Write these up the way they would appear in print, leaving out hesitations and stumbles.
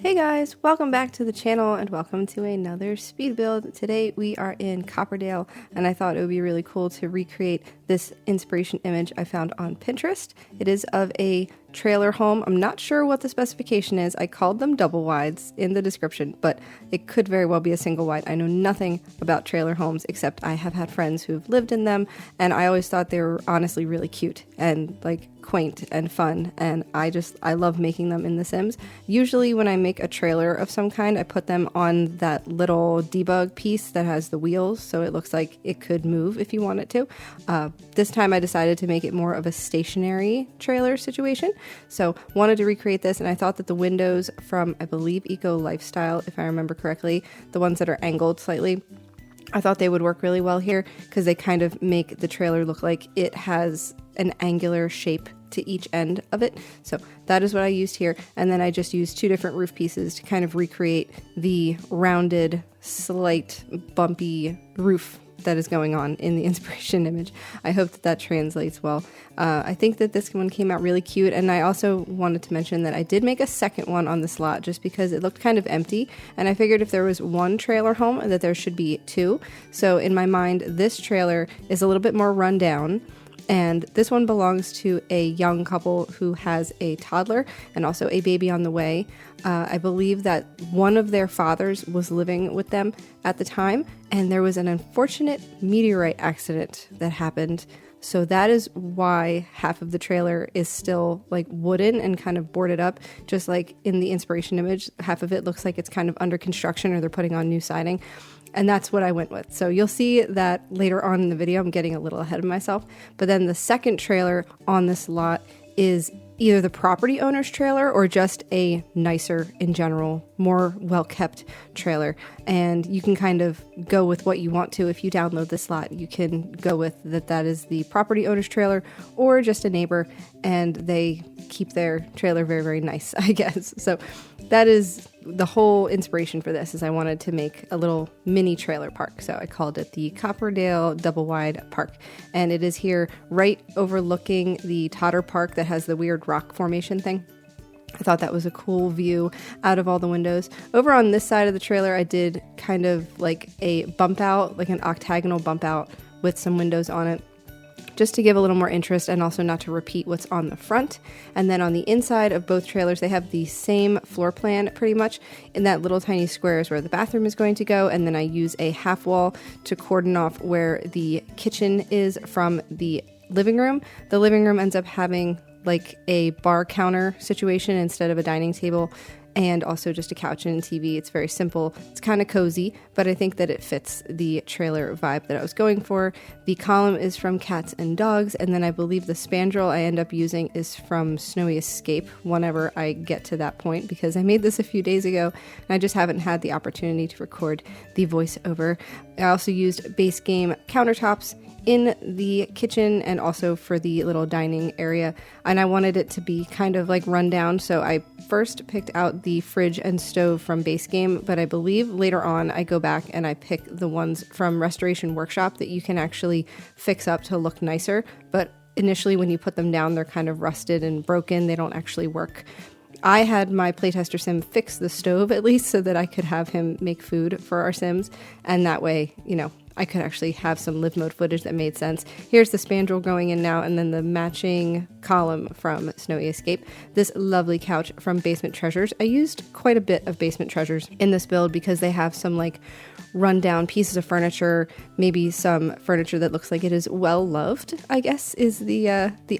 Hey guys, welcome back to the channel and welcome to another speed build. Today we are in Copperdale and I thought it would be really cool to recreate this inspiration image I found on Pinterest. It is of a trailer home. I'm not sure what the specification is. I called them double wides in the description, but it could very well be a single wide. I know nothing about trailer homes except I have had friends who've lived in them and I always thought they were honestly really cute and like quaint and fun, and I love making them in The Sims. Usually when I make a trailer of some kind, I put them on that little debug piece that has the wheels so it looks like it could move if you want it to. This time I decided to make it more of a stationary trailer situation, so wanted to recreate this, and I thought that the windows from, I believe, Eco Lifestyle, if I remember correctly, the ones that are angled slightly, I thought they would work really well here because they kind of make the trailer look like it has an angular shape to each end of it. So that is what I used here. And then I just used two different roof pieces to kind of recreate the rounded, slight, bumpy roof that is going on in the inspiration image. I hope that that translates well. I think that this one came out really cute, and I also wanted to mention that I did make a second one on this lot just because it looked kind of empty, and I figured if there was one trailer home that there should be two. So in my mind, this trailer is a little bit more run down, and this one belongs to a young couple who has a toddler and also a baby on the way. I believe that one of their fathers was living with them at the time, and there was an unfortunate meteorite accident that happened. So that is why half of the trailer is still like wooden and kind of boarded up, just like in the inspiration image. Half of it looks like it's kind of under construction or they're putting on new siding. And that's what I went with. So you'll see that later on in the video. I'm getting a little ahead of myself. But then the second trailer on this lot is either the property owner's trailer or just a nicer, in general, more well-kept trailer. And you can kind of go with what you want to. If you download this lot, you can go with that is the property owner's trailer or just a neighbor, and they keep their trailer very, very nice, I guess. So that is the whole inspiration for this, is I wanted to make a little mini trailer park. So I called it the Copperdale Dbl-Wide Park. And it is here right overlooking the Totter Park that has the weird rock formation thing. I thought that was a cool view out of all the windows. Over on this side of the trailer, I did kind of like a bump out, like an octagonal bump out with some windows on it, just to give a little more interest and also not to repeat what's on the front. And then on the inside of both trailers, they have the same floor plan pretty much. In that little tiny square is where the bathroom is going to go, and then I use a half wall to cordon off where the kitchen is from the living room. The living room ends up having like a bar counter situation instead of a dining table, and also just a couch and a TV. It's very simple. It's kind of cozy, but I think that it fits the trailer vibe that I was going for. The column is from Cats and Dogs, and then I believe the spandrel I end up using is from Snowy Escape whenever I get to that point, because I made this a few days ago and I just haven't had the opportunity to record the voiceover. I also used base game countertops in the kitchen and also for the little dining area, and I wanted it to be kind of like run down, so I first picked out the fridge and stove from base game, but I believe later on I go back and I pick the ones from Restoration Workshop that you can actually fix up to look nicer, but initially when you put them down they're kind of rusted and broken. They don't actually work. I had my playtester sim fix the stove at least so that I could have him make food for our sims, and that way, you know, I could actually have some live mode footage that made sense. Here's the spandrel going in now, and then the matching column from Snowy Escape. This lovely couch from Basement Treasures. I used quite a bit of Basement Treasures in this build because they have some like rundown pieces of furniture, maybe some furniture that looks like it is well loved, I guess is the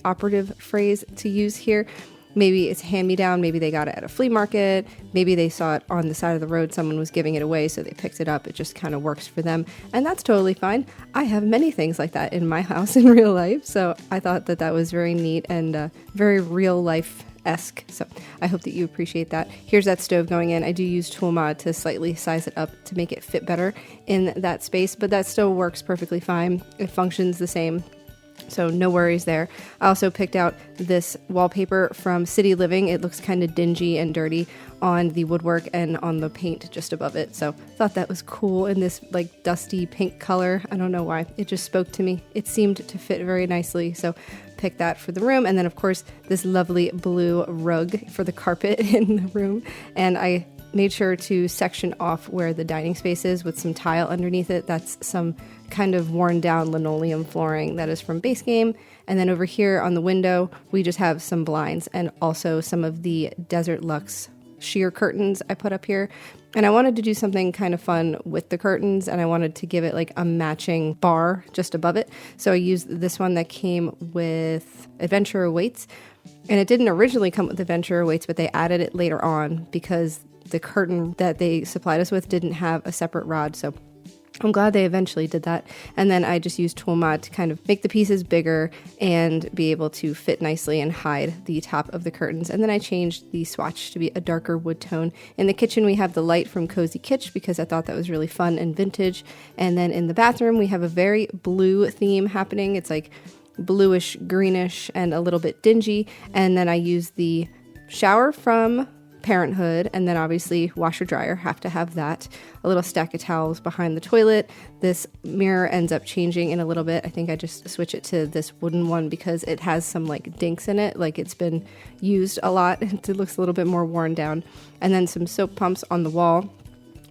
operative phrase to use here. Maybe it's hand-me-down, maybe they got it at a flea market, maybe they saw it on the side of the road, someone was giving it away, so they picked it up. It just kind of works for them, and that's totally fine. I have many things like that in my house in real life, so I thought that that was very neat and very real-life-esque, so I hope that you appreciate that. Here's that stove going in. I do use Tool Mod to slightly size it up to make it fit better in that space, but that still works perfectly fine. It functions the same. So no worries there. I also picked out this wallpaper from City Living. It looks kind of dingy and dirty on the woodwork and on the paint just above it. So thought that was cool in this like dusty pink color. I don't know why. It just spoke to me. It seemed to fit very nicely. So pick that for the room. And then of course this lovely blue rug for the carpet in the room. And I made sure to section off where the dining space is with some tile underneath it. That's some kind of worn down linoleum flooring that is from Base Game. And then over here on the window, we just have some blinds and also some of the Desert Luxe sheer curtains I put up here. And I wanted to do something kind of fun with the curtains, and I wanted to give it like a matching bar just above it. So I used this one that came with Adventure Weights. And it didn't originally come with Adventure Weights, but they added it later on because the curtain that they supplied us with didn't have a separate rod. So I'm glad they eventually did that. And then I just used Tool Mod to kind of make the pieces bigger and be able to fit nicely and hide the top of the curtains. And then I changed the swatch to be a darker wood tone. In the kitchen, we have the light from Cozy Kitsch because I thought that was really fun and vintage. And then in the bathroom, we have a very blue theme happening. It's like bluish, greenish, and a little bit dingy. And then I use the shower from Parenthood, and then obviously washer dryer, have to have that. A little stack of towels behind the toilet. This mirror ends up changing in a little bit. I think I just switch it to this wooden one because it has some like dinks in it, like it's been used a lot. It looks a little bit more worn down. And then some soap pumps on the wall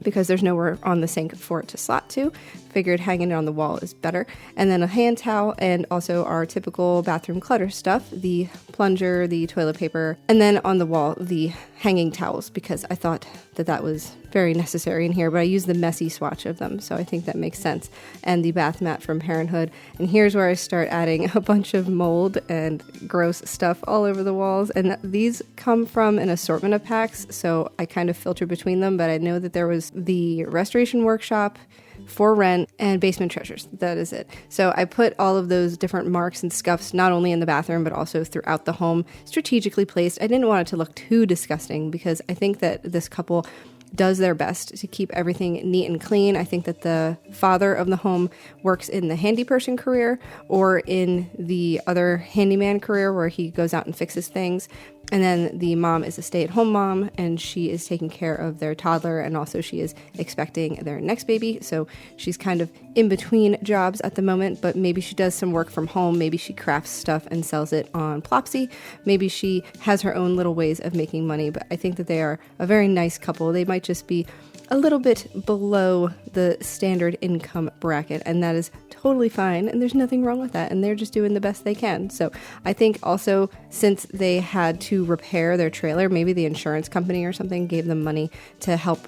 because there's nowhere on the sink for it to slot to. Figured hanging it on the wall is better. And then a hand towel and also our typical bathroom clutter stuff, the plunger, the toilet paper, and then on the wall, the hanging towels because I thought that that was very necessary in here, but I used the messy swatch of them, so I think that makes sense. And the bath mat from Parenthood. And here's where I start adding a bunch of mold and gross stuff all over the walls. And these come from an assortment of packs, so I kind of filtered between them, but I know that there was the Restoration Workshop, For Rent, and Basement Treasures. That is it. So I put all of those different marks and scuffs not only in the bathroom but also throughout the home, strategically placed. I didn't want it to look too disgusting because I think that this couple does their best to keep everything neat and clean. I think that the father of the home works in the handy person career or in the other handyman career where he goes out and fixes things. And then the mom is a stay-at-home mom, and she is taking care of their toddler, and also she is expecting their next baby. So she's kind of in between jobs at the moment, but maybe she does some work from home. Maybe she crafts stuff and sells it on Plopsy. Maybe she has her own little ways of making money, but I think that they are a very nice couple. They might just be a little bit below the standard income bracket, and that is totally fine, and there's nothing wrong with that, and they're just doing the best they can. So I think also since they had to repair their trailer, maybe the insurance company or something gave them money to help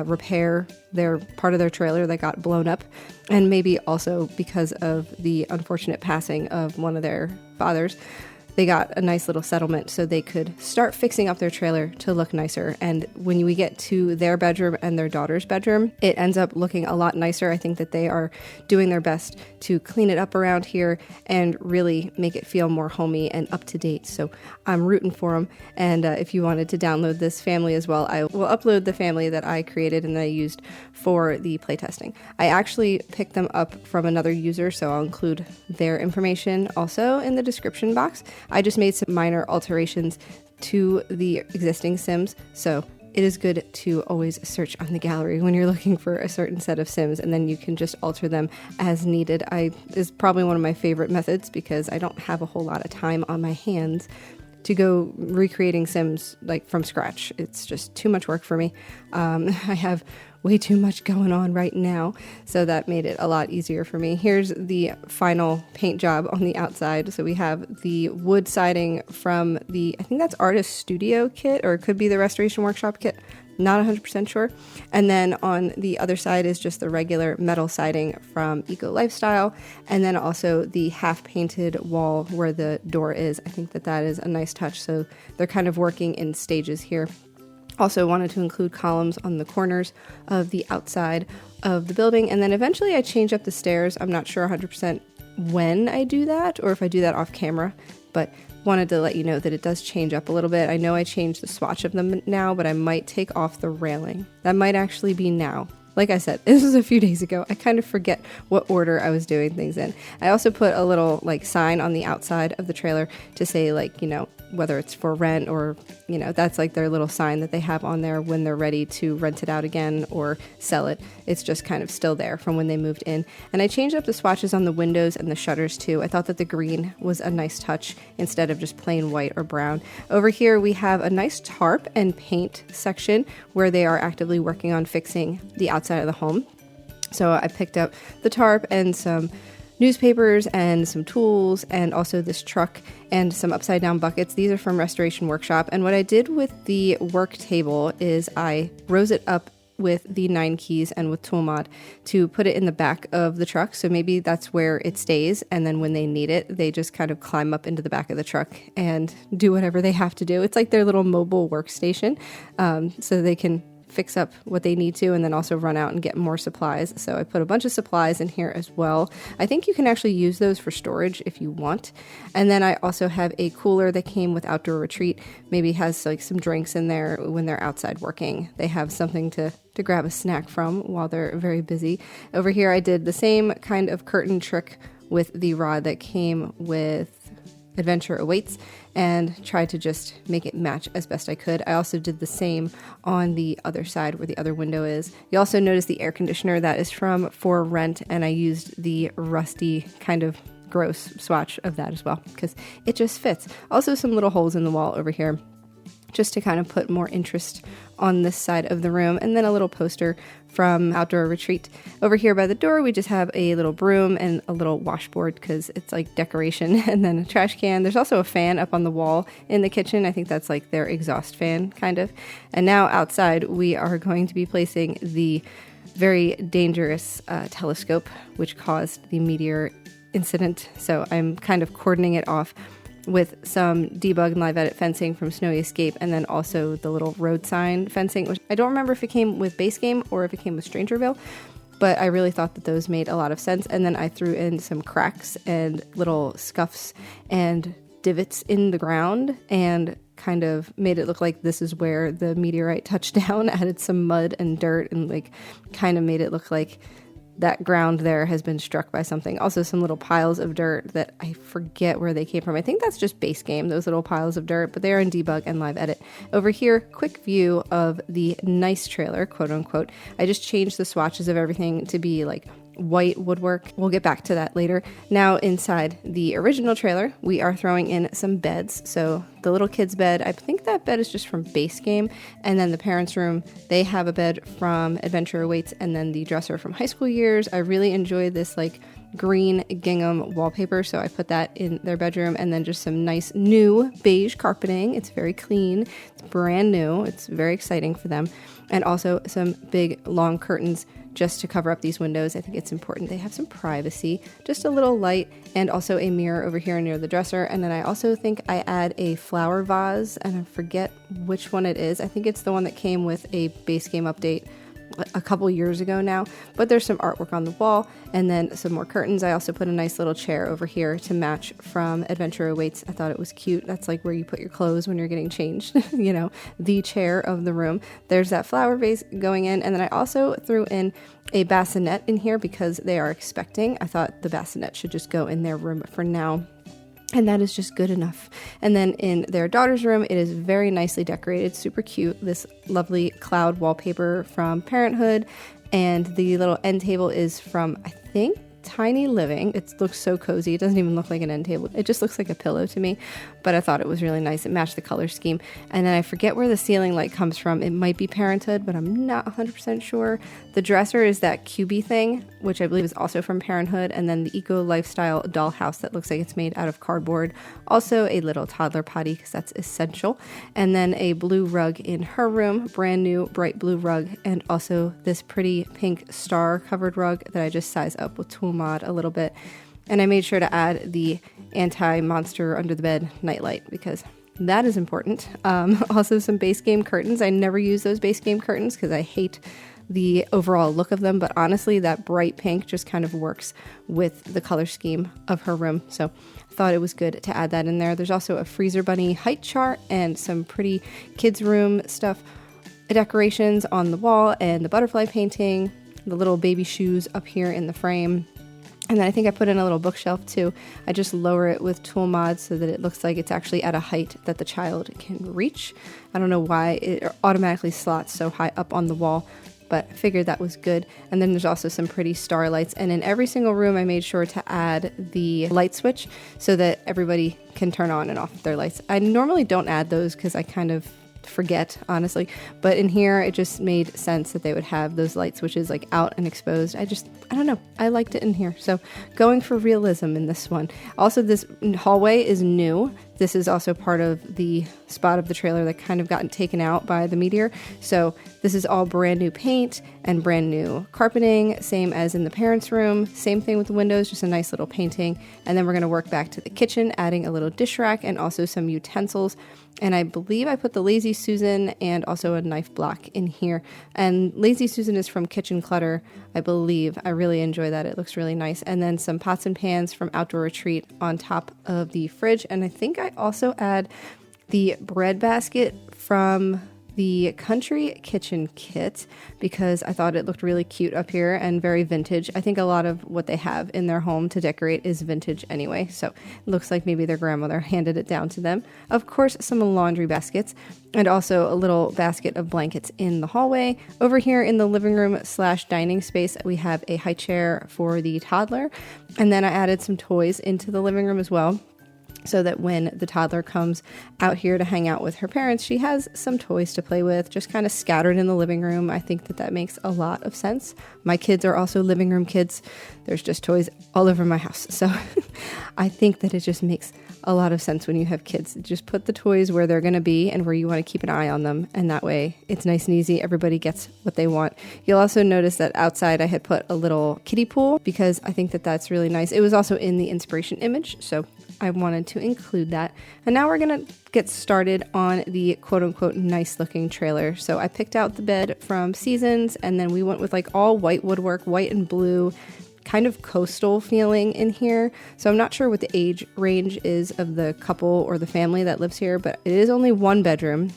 repair their part of their trailer that got blown up, and maybe also because of the unfortunate passing of one of their fathers, they got a nice little settlement so they could start fixing up their trailer to look nicer. And when we get to their bedroom and their daughter's bedroom, it ends up looking a lot nicer. I think that they are doing their best to clean it up around here and really make it feel more homey and up to date. So I'm rooting for them. And if you wanted to download this family as well, I will upload the family that I created and that I used for the playtesting. I actually picked them up from another user, so I'll include their information also in the description box. I just made some minor alterations to the existing Sims, so it is good to always search on the gallery when you're looking for a certain set of Sims, and then you can just alter them as needed. Is probably one of my favorite methods because I don't have a whole lot of time on my hands to go recreating Sims like from scratch. It's just too much work for me. I have way too much going on right now, so that made it a lot easier for me. Here's the final paint job on the outside. So we have the wood siding from the, I think that's Artist Studio kit, or it could be the Restoration Workshop kit. Not 100% sure. And then on the other side is just the regular metal siding from Eco Lifestyle. And then also the half painted wall where the door is. I think that that is a nice touch. So they're kind of working in stages here. Also wanted to include columns on the corners of the outside of the building. And then eventually I change up the stairs. I'm not sure 100% when I do that or if I do that off camera, but wanted to let you know that it does change up a little bit. I know I changed the swatch of them now, but I might take off the railing. That might actually be now. Like I said, this was a few days ago. I kind of forget what order I was doing things in. I also put a little like sign on the outside of the trailer to say like, you know, whether it's for rent or, that's like their little sign that they have on there when they're ready to rent it out again or sell it. It's just kind of still there from when they moved in. And I changed up the swatches on the windows and the shutters too. I thought that the green was a nice touch instead of just plain white or brown. Over here we have a nice tarp and paint section where they are actively working on fixing the outside of the home. So I picked up the tarp and some newspapers and some tools and also this truck and some upside down buckets. These are from Restoration Workshop. And what I did with the work table is I rose it up with the 9 keys and with tool mod to put it in the back of the truck. So maybe that's where it stays. And then when they need it, they just kind of climb up into the back of the truck and do whatever they have to do. It's like their little mobile workstation. So they can fix up what they need to and then also run out and get more supplies. So I put a bunch of supplies in here as well. I think you can actually use those for storage if you want. And then I also have a cooler that came with Outdoor Retreat. Maybe has like some drinks in there when they're outside working. They have something to grab a snack from while they're very busy. Over here I did the same kind of curtain trick with the rod that came with Adventure Awaits and tried to just make it match as best I could. I also did the same on the other side where the other window is. You also notice the air conditioner that is from For Rent, and I used the rusty kind of gross swatch of that as well because it just fits. Also some little holes in the wall over here just to kind of put more interest on this side of the room, and then a little poster from Outdoor Retreat. Over here by the door, we just have a little broom and a little washboard because it's like decoration, and then a trash can. There's also a fan up on the wall in the kitchen. I think that's like their exhaust fan, kind of. And now outside, we are going to be placing the very dangerous telescope, which caused the meteor incident. So I'm kind of cordoning it off with some debug and live edit fencing from Snowy Escape, and then also the little road sign fencing, which I don't remember if it came with base game or if it came with Strangerville, but I really thought that those made a lot of sense. And then I threw in some cracks and little scuffs and divots in the ground and kind of made it look like this is where the meteorite touched down, added some mud and dirt and like kind of made it look like that ground there has been struck by something. Also some little piles of dirt that I forget where they came from. I think that's just base game, those little piles of dirt, but they are in debug and live edit. Over here, quick view of the nice trailer, quote unquote. I just changed the swatches of everything to be like white woodwork. We'll get back to that later. Now inside the original trailer, we are throwing in some beds. So the little kids bed, I think that bed is just from base game. And then the parents' room, they have a bed from Adventure Awaits, and then the dresser from High School Years. I really enjoyed this like green gingham wallpaper, so I put that in their bedroom. And then just some nice new beige carpeting. It's very clean. It's brand new. It's very exciting for them. And also some big long curtains just to cover up these windows. I think it's important they have some privacy, just a little light, and also a mirror over here near the dresser. And then I also think I add a flower vase, and I forget which one it is. I think it's the one that came with a base game update a couple years ago now, but there's some artwork on the wall and then some more curtains. I also put a nice little chair over here to match from Adventure Awaits. I thought it was cute. That's like where you put your clothes when you're getting changed, the chair of the room. There's that flower vase going in, and then I also threw in a bassinet in here because they are expecting. I thought the bassinet should just go in their room for now. And that is just good enough. And then in their daughter's room, it is very nicely decorated, super cute. This lovely cloud wallpaper from Parenthood. And the little end table is from, I think, Tiny Living. It looks so cozy. It doesn't even look like an end table. It just looks like a pillow to me, but I thought it was really nice. It matched the color scheme. And then I forget where the ceiling light comes from. It might be Parenthood, but I'm not 100% sure. The dresser is that cubey thing, which I believe is also from Parenthood. And then the Eco Lifestyle dollhouse that looks like it's made out of cardboard. Also a little toddler potty because that's essential. And then a blue rug in her room, brand new bright blue rug. And also this pretty pink star covered rug that I just sized up with tool mod a little bit. And I made sure to add the anti-monster under the bed nightlight because that is important. Also some base game curtains. I never use those base game curtains because I hate the overall look of them, but honestly that bright pink just kind of works with the color scheme of her room, so I thought it was good to add that in there. There's also a freezer bunny height chart and some pretty kids room stuff, decorations on the wall, and the butterfly painting, the little baby shoes up here in the frame. And then I think I put in a little bookshelf too. I just lower it with tool mods so that it looks like it's actually at a height that the child can reach. I don't know why it automatically slots so high up on the wall, but I figured that was good. And then there's also some pretty star lights. And in every single room, I made sure to add the light switch so that everybody can turn on and off their lights. I normally don't add those because I kind of forget, honestly, but in here it just made sense that they would have those light switches like out and exposed. I don't know, I liked it in here, so going for realism in this one. Also, this hallway is new. This is also part of the spot of the trailer that kind of gotten taken out by the meteor, so this is all brand new paint and brand new carpeting, same as in the parents' room. Same thing with the windows, just a nice little painting. And then we're going to work back to the kitchen, adding a little dish rack and also some utensils. And I believe I put the Lazy Susan and also a knife block in here. And Lazy Susan is from Kitchen Clutter, I believe. I really enjoy that. It looks really nice. And then some pots and pans from Outdoor Retreat on top of the fridge. And I think I also add the bread basket from the Country Kitchen kit because I thought it looked really cute up here and very vintage. I think a lot of what they have in their home to decorate is vintage anyway, so it looks like maybe their grandmother handed it down to them. Of course, some laundry baskets and also a little basket of blankets in the hallway. Over here in the living room / dining space, we have a high chair for the toddler, and then I added some toys into the living room as well, so that when the toddler comes out here to hang out with her parents, she has some toys to play with, just kind of scattered in the living room. I think that makes a lot of sense. My kids are also living room kids. There's just toys all over my house. So I think that it just makes a lot of sense when you have kids. Just put the toys where they're going to be and where you want to keep an eye on them. And that way it's nice and easy. Everybody gets what they want. You'll also notice that outside I had put a little kiddie pool because I think that that's really nice. It was also in the inspiration image, so I wanted to include that. And now we're going to get started on the quote-unquote nice looking trailer. So I picked out the bed from Seasons, and then we went with like all white woodwork, white and blue, kind of coastal feeling in here. So I'm not sure what the age range is of the couple or the family that lives here, but it is only one bedroom.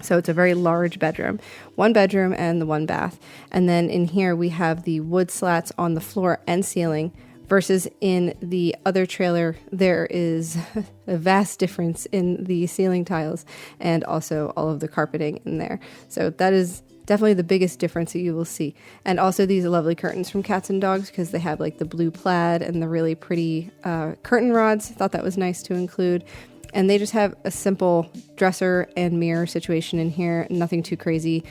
So it's a very large bedroom, one bedroom and the one bath. And then in here we have the wood slats on the floor and ceiling, versus in the other trailer, there is a vast difference in the ceiling tiles and also all of the carpeting in there. So that is definitely the biggest difference that you will see. And also these lovely curtains from Cats and Dogs because they have like the blue plaid and the really pretty curtain rods. I thought that was nice to include. And they just have a simple dresser and mirror situation in here, nothing too crazy.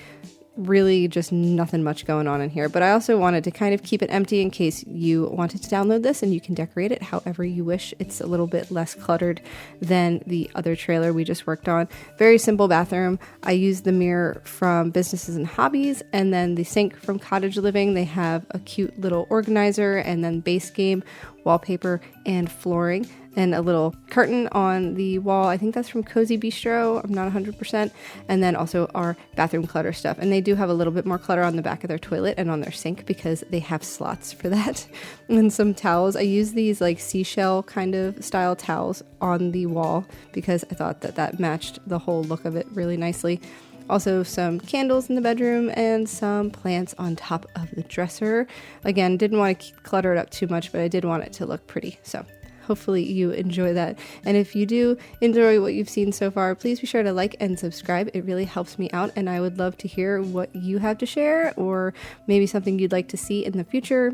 Really just nothing much going on in here, but I also wanted to kind of keep it empty in case you wanted to download this, and you can decorate it however you wish. It's a little bit less cluttered than the other trailer we just worked on. Very simple bathroom. I used the mirror from Businesses and Hobbies, and then the sink from Cottage Living. They have a cute little organizer, and then base game, wallpaper, and flooring, and a little curtain on the wall. I think that's from Cozy Bistro. I'm not 100%. And then also our bathroom clutter stuff. And they do have a little bit more clutter on the back of their toilet and on their sink because they have slots for that. And then some towels. I use these like seashell kind of style towels on the wall because I thought that matched the whole look of it really nicely. Also some candles in the bedroom and some plants on top of the dresser. Again, didn't want to clutter it up too much, but I did want it to look pretty. So hopefully you enjoy that. And if you do enjoy what you've seen so far, please be sure to like and subscribe. It really helps me out, and I would love to hear what you have to share, or maybe something you'd like to see in the future.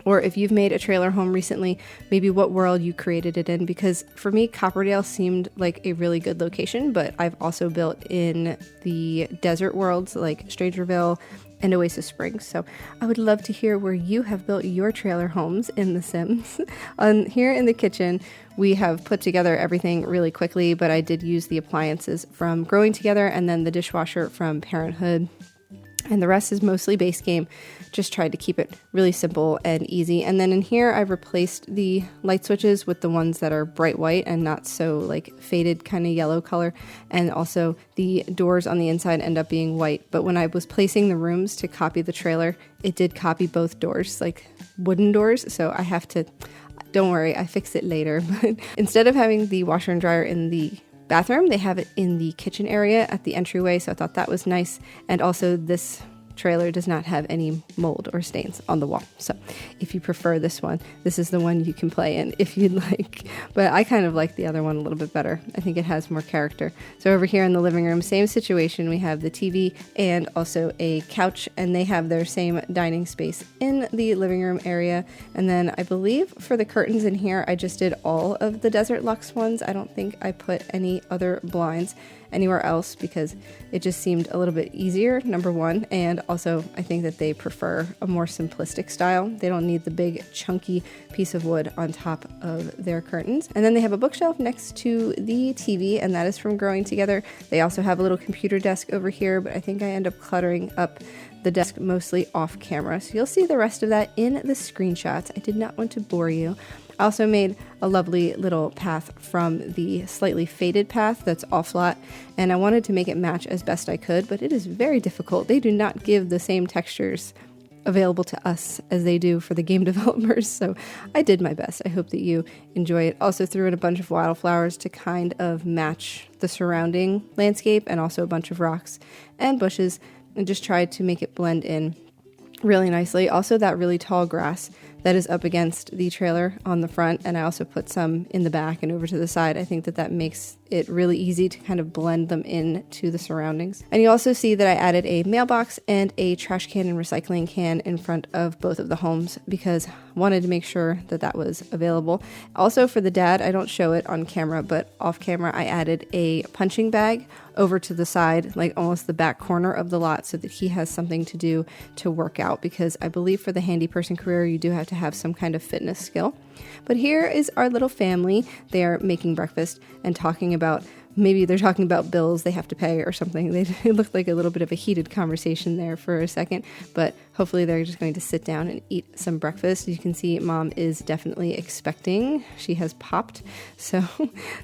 Or if you've made a trailer home recently, maybe what world you created it in. Because for me, Copperdale seemed like a really good location, but I've also built in the desert worlds like Strangerville and Oasis Springs. So I would love to hear where you have built your trailer homes in The Sims. Here in the kitchen, we have put together everything really quickly, but I did use the appliances from Growing Together and then the dishwasher from Parenthood. And the rest is mostly base game. Just tried to keep it really simple and easy. And then in here, I've replaced the light switches with the ones that are bright white and not so like faded kind of yellow color. And also the doors on the inside end up being white. But when I was placing the rooms to copy the trailer, it did copy both doors, like wooden doors. So I have to, don't worry, I fix it later. But instead of having the washer and dryer in the bathroom, they have it in the kitchen area at the entryway, so I thought that was nice. And also this trailer does not have any mold or stains on the wall. So if you prefer this one, this is the one you can play in if you'd like. But I kind of like the other one a little bit better. I think it has more character. So over here in the living room, same situation. We have the TV and also a couch, and they have their same dining space in the living room area. And then I believe for the curtains in here, I just did all of the Desert Luxe ones. I don't think I put any other blinds anywhere else because it just seemed a little bit easier, number one, and also I think that they prefer a more simplistic style. They don't need the big chunky piece of wood on top of their curtains. And then they have a bookshelf next to the TV, and that is from Growing Together. They also have a little computer desk over here, but I think I end up cluttering up the desk mostly off camera. So you'll see the rest of that in the screenshots. I did not want to bore you. I also made a lovely little path from the slightly faded path that's off lot, and I wanted to make it match as best I could, but it is very difficult. They do not give the same textures available to us as they do for the game developers, so I did my best. I hope that you enjoy it. Also threw in a bunch of wildflowers to kind of match the surrounding landscape, and also a bunch of rocks and bushes, and just tried to make it blend in really nicely. Also that really tall grass that is up against the trailer on the front, and I also put some in the back and over to the side. I think that that makes it really easy to kind of blend them in to the surroundings. And you also see that I added a mailbox and a trash can and recycling can in front of both of the homes because I wanted to make sure that that was available. Also for the dad, I don't show it on camera, but off camera I added a punching bag over to the side, like almost the back corner of the lot, so that he has something to do to work out, because I believe for the handy person career you do have to have some kind of fitness skill. But here is our little family. They are making breakfast and talking about, maybe they're talking about bills they have to pay or something. It looked like a little bit of a heated conversation there for a second, but hopefully they're just going to sit down and eat some breakfast. You can see Mom is definitely expecting. She has popped, so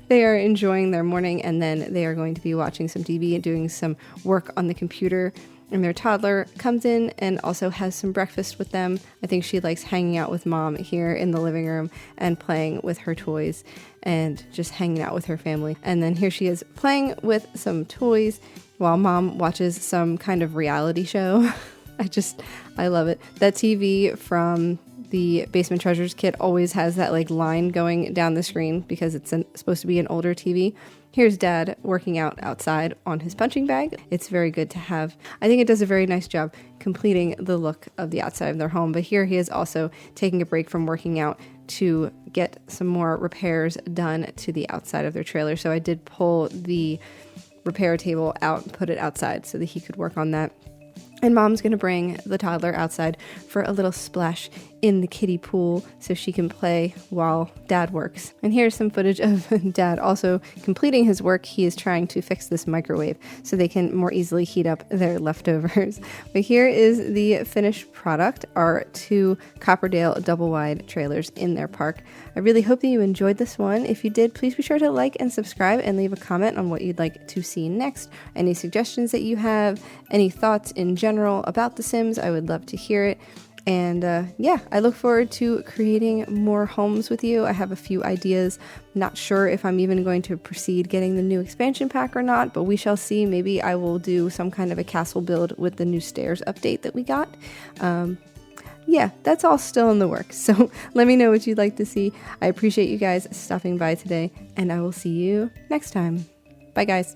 they are enjoying their morning, and then they are going to be watching some TV and doing some work on the computer. And their toddler comes in and also has some breakfast with them. I think she likes hanging out with Mom here in the living room and playing with her toys and just hanging out with her family. And then here she is playing with some toys while Mom watches some kind of reality show. I love it. That TV from the Basement Treasures kit always has that like line going down the screen because it's supposed to be an older TV. Here's Dad working out outside on his punching bag. It's very good to have. I think it does a very nice job completing the look of the outside of their home. But here he is also taking a break from working out to get some more repairs done to the outside of their trailer. So I did pull the repair table out and put it outside so that he could work on that. And Mom's going to bring the toddler outside for a little splash in the kiddie pool so she can play while Dad works. And here's some footage of Dad also completing his work. He is trying to fix this microwave so they can more easily heat up their leftovers. But here is the finished product, our 2 Copperdale Dbl-Wide trailers in their park. I really hope that you enjoyed this one. If you did, please be sure to like and subscribe and leave a comment on what you'd like to see next. Any suggestions that you have, any thoughts in general about The Sims, I would love to hear it. And I look forward to creating more homes with you. I have a few ideas. Not sure if I'm even going to proceed getting the new expansion pack or not, but we shall see. Maybe I will do some kind of a castle build with the new stairs update that we got. That's all still in the works. So let me know what you'd like to see. I appreciate you guys stopping by today, and I will see you next time. Bye, guys.